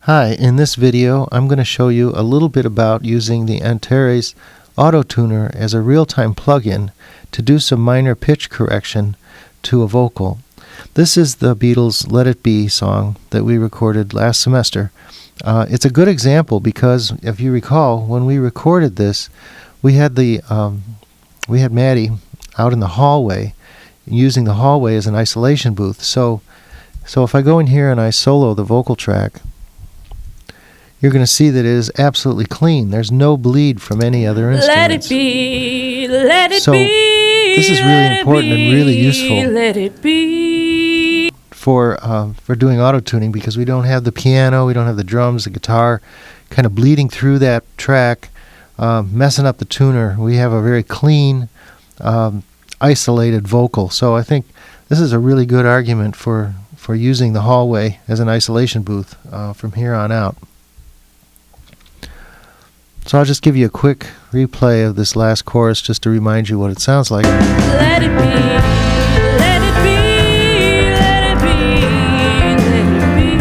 Hi, in this video I'm going to show you a little bit about using the Antares Autotuner as a real-time plugin to do some minor pitch correction to a vocal. This is the Beatles' Let It Be song that we recorded last semester. It's a good example because, if you recall, when we recorded this, we had Maddie out in the hallway, using the hallway as an isolation booth. So if I go in here and I solo the vocal track, you're going to see that it is absolutely clean. There's no bleed from any other instruments. Let it be, let it so be. This is really important and really useful Let it be. for doing auto-tuning, because we don't have the piano, we don't have the drums, the guitar kind of bleeding through that track, messing up the tuner. We have a very clean, isolated vocal. So I think this is a really good argument for using the hallway as an isolation booth from here on out. So I'll just give you a quick replay of this last chorus just to remind you what it sounds like. Let it be, let it be, let it be, let it be.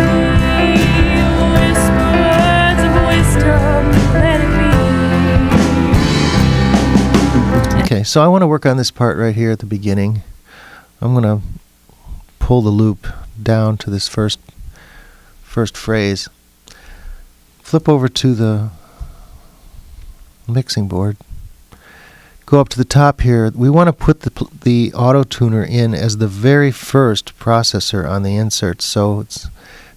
Whisper words of wisdom, let it be. Okay, so I want to work on this part right here at the beginning. I'm going to pull the loop down to this first phrase. Flip over to the mixing board. Go up to the top here. We want to put the auto tuner in as the very first processor on the insert. So it's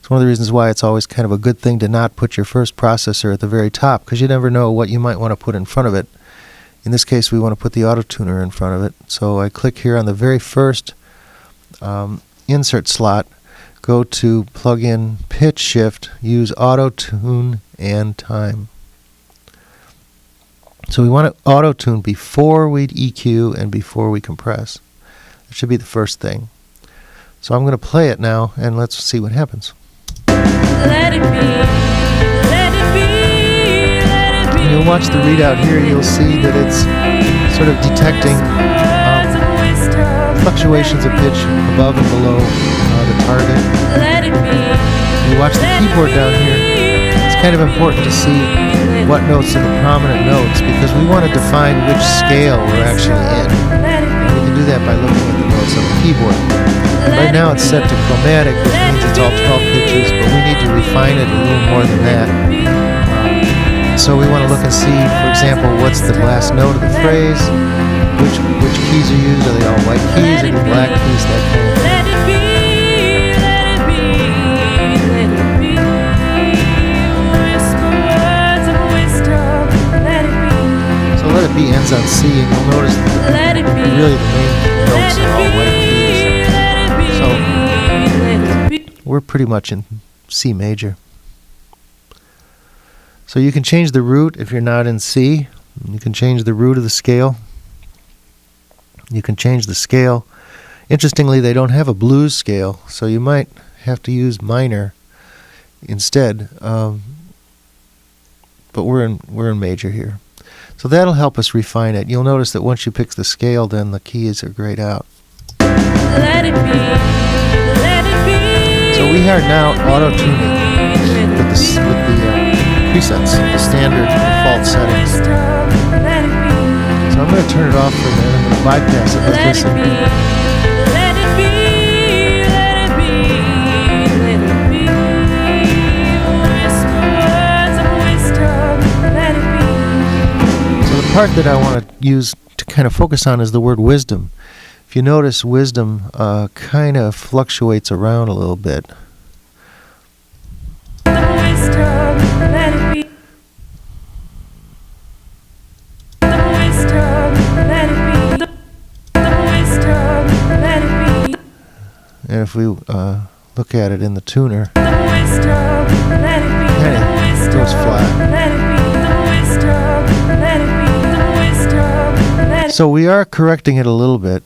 one of the reasons why it's always kind of a good thing to not put your first processor at the very top, because you never know what you might want to put in front of it. In this case, we want to put the auto tuner in front of it. So I click here on the very first insert slot, go to plug-in pitch shift, use auto tune and time. So we want to auto-tune before we EQ and before we compress. That should be the first thing. So I'm going to play it now, and let's see what happens. Let it be, let it be, let it be. When you'll watch the readout here, you'll see that it's sort of detecting fluctuations of pitch above and below the target. Let it be. When you watch the keyboard down here, it's kind of important to see what notes are the prominent notes, because we want to define which scale we're actually in. And we can do that by looking at the notes on the keyboard. Right now it's set to chromatic, which means it's all 12 pitches, but we need to refine it a little more than that. So we want to look and see, for example, what's the last note of the phrase, which keys are used, are they all white keys, are they black keys, that kind of thing. Let It Be ends on C, and you'll notice that really the main notes are all white keys. So we're pretty much in C major. So you can change the root if you're not in C. You can change the root of the scale. You can change the scale. Interestingly, they don't have a blues scale, so you might have to use minor instead. But we're in major here. So that'll help us refine it. You'll notice that once you pick the scale, then the keys are grayed out. Let it be, let it be. So we are now auto-tuning with the presets, the standard default settings. So I'm going to turn it off for a minute. I'm going to bypass it. Let's listen. Let it be, let it be, let it be. Whisper words of wisdom, let it be. The part that I want to use to kind of focus on is the word wisdom. If you notice, wisdom kind of fluctuates around a little bit. And if we look at it in the tuner, it kind of goes flat. So we are correcting it a little bit,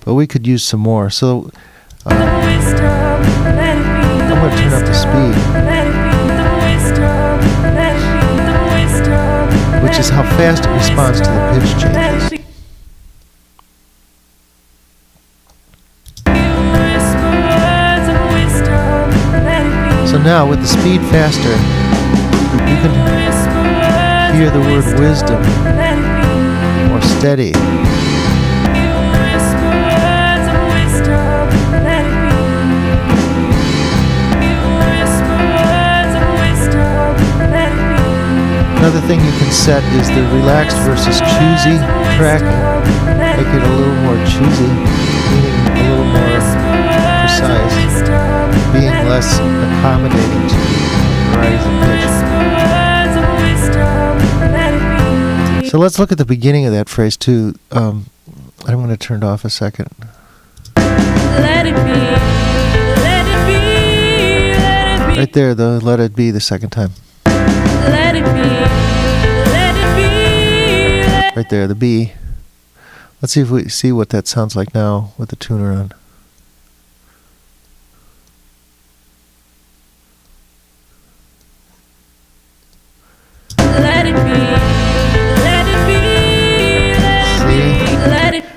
but we could use some more. So I'm going to turn up the speed, which is how fast it responds to the pitch changes. now with the speed faster, you can hear the word wisdom or steady. Another thing you can set is the relaxed versus choosy tracking. Make it a little more choosy, meaning a little more precise, being less accommodating to varieties of pitch. So let's look at the beginning of that phrase too. I'm going to turn it off a second. Let it be, let it be, let it be. Right there, the let it be the second time. Let it be, let it be, let Right there, the B. Let's see if we see what that sounds like now with the tuner on. let it be, let it be, let it be.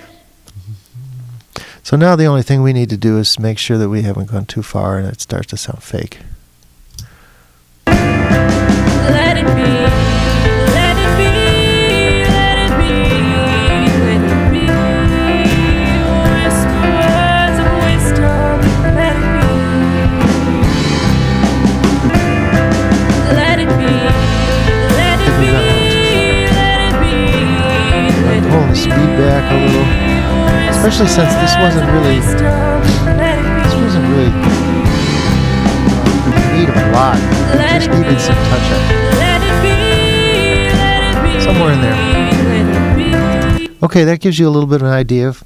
So now the only thing we need to do is make sure that we haven't gone too far and it starts to sound fake. Let it be, let it be, let it be, let it be. Whisper words of wisdom, let it be. Let it be, let it be, let it be, let it be. Pulling the speed back a little, especially since this wasn't really need a lot. Just needed some touch-up. Somewhere in there. Okay, that gives you a little bit of an idea of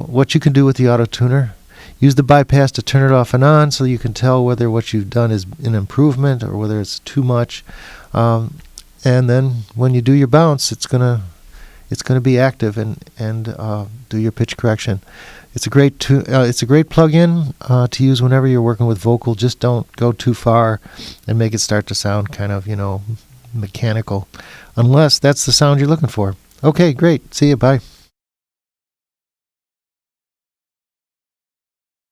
what you can do with the auto-tuner. Use the bypass to turn it off and on so you can tell whether what you've done is an improvement or whether it's too much. And then when you do your bounce, it's gonna be active and do your pitch correction. It's a great plug-in to use whenever you're working with vocal. Just don't go too far and make it start to sound kind of, mechanical, unless that's the sound you're looking for. Okay, great. See you. Bye.